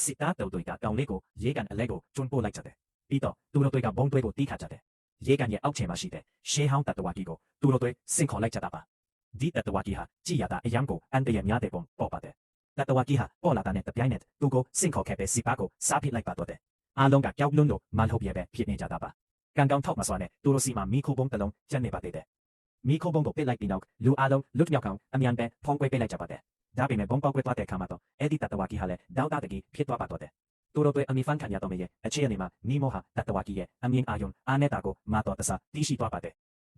စစ်သားတို့တွေကတောင်လေးကိုရဲကန်အလဲကိုကျွန်းပို့လိုက်ကြတယ်ပြီးတော့သူတို့တွေကဘုံတွေးကိုတီးခါကြတယ်ရဲကန်ရဲ့အောက်ခြေမှာရှိတဲ့ရှေးဟောင်းတတဝါကြီးကိုသူတို့တွေစင်ခေါ်လိုက်ကြတာပါဒီတတဝါကြီးဟာကြည်ရတာအယံကိုအန်တရများတဲ့ပုံပေါ်ပါတယ်တတဝါကြီးဟာပေါ်လာတာနဲ့တပြိုင်နက်သူကိုစင်ခေါ်ခဲ့တဲ့စစ်သားကိုစားဖိလိုက်ပါတော့တယ်အားလုံးကကြောက်လွန်းလို့မန်ဟုတ်ပြဲပဲဖြစ်နေကြတာပါကံကောင်းထောက်မစွာနဲ့သူတို့စီမှာမီခိုဘုံတစ်လုံးကျန်နေပါသေးတယ်မီခိုဘုံကိုပစ်လိုက်ပြီးနောက်လူအားလုံးလွတ်မြောက်အောင်အမြန်ပဲဖုံးကွဲပေးလိုက်ကြပါတယ်ဒါပေမဲ့ဘုံပေါက်ကွဲသွားတဲ့အခါမှာတော့အဲ့ဒီတတဝါကြီးဟာလည်းဒေါက်တာတကြီးဖြစ်သွားပါတော့တယ်သူတို့တွေအမိဖန်ခံရတော့မယ့်ရဲ့အခြေအနေမှာနီမိုဟာတတဝါကြီးရဲ့အမြင်အာရုံအားနဲ့တာကိုမာတော်တဆတီးရှိသွားပါတယ်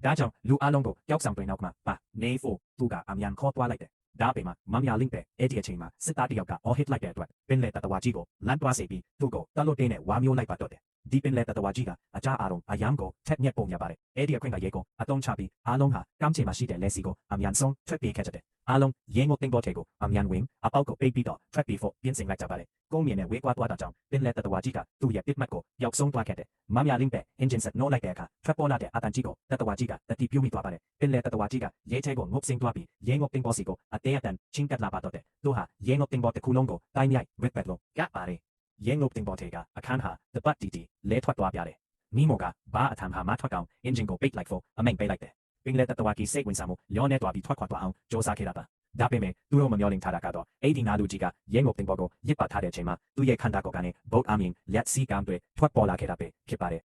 ဒါကြောင့်လူအားလုံးကိုကြောက်ဆောင်တွေနောက်မှာပါနေဖို့သူကအမြန်ခေါ်သွားလိုက်တယ်ဒါပေမဲ့မမယာလင်းပဲအဲ့ဒီအချိန်မှာစစ်သားတယောက်ကအော်ဟစ်လိုက်တဲ့အတွက်ပင်လေတတဝါကြီးကိုလမ်းသွားစေပြီးသူ့ကိုတလို့တင်းနဲ့ဝါမျိုးလိုက်ပါတော့တယ်ဒီပင်လေတတဝါကြီးကအကြအာရုံအယံကိုထက်မြက်ပုံရပါတယ်အဲ့ဒီအခွင့်ကရဲကိုအတုံးချပြီးအားလုံးဟာကမ်းခြေမှာရှိတဲ့လက်စီကိုအမြန်ဆုံးထွက်ပြေးခဲ့ကြတယ်အားလုံးရဲငုတ်တင်ပေါ်တဲ့ကိုအမြန်ဝင်အပေါက်ကိုပိတ်ပြီးတော့ထွက်ပြေးဖို့ပြင်ဆင်လိုက်ကြပါတယ်ကုန်းမြင်နဲ့ဝေးကွာသွားတာကြောင့်ပင်လေတတဝါကြီးကသူ့ရဲ့ပစ်မှတ်ကိုရောက်ဆုံးသွားခဲ့တယ်မမယာလင်းပဲအင်ဂျင်ဆက်နိုးလိုက်တဲ့အခါထွက်ပေါ်လာတဲ့အတန်ကြီးကိုတတဝါကြီးကတတိပြုမိသွားပါတယ်ပင်လေတတဝါကြီးကရဲချဲကိုငုတ်စင်းသွားပြီးရဲငုတ်တင်ပေါ်စီကိုအတဲအတန်ချင်းကပ်လာပါတော့တယ်သူဟာရဲငုတ်တင်ပေါ်တစ်ခုလုံးကိုတိုင်းမြိုက်ဝက်ပက်လို့ကပ်ပါတယ်ရဲငုတ်တင်ပေါ်တဲ့ကအခန်းဟာတပတ်တီလဲထွက်သွားပြတယ်နီမိုကဘာအထမ်းဟာမထွက်ကောင်အင်ဂျင်ကိုပိတ်လိုက်ဖို့အမိန့်ပေးလိုက်တယ်ပင်လေတတဝါကြီးစိတ်ဝင်စားမှုလျောနေသွားပြီးထွက်ခွာသွားအောင်စ조사ခဲ့တာပါဒါပေမဲ့သူတို့မမျှော်လင့်ထားတာကတော့အဲ့ဒီနာလူကြီးကရဲငုတ်တင်ပေါ်ကိုရစ်ပတ်ထားတဲ့အချိန်မှာသူ့ရဲ့ခန္ဓာကိုယ်ကနေဘုတ်အမင်းလက်စီကံတွေထွက်ပေါ်လာခဲ့တာပဲဖြစ်ပါတယ်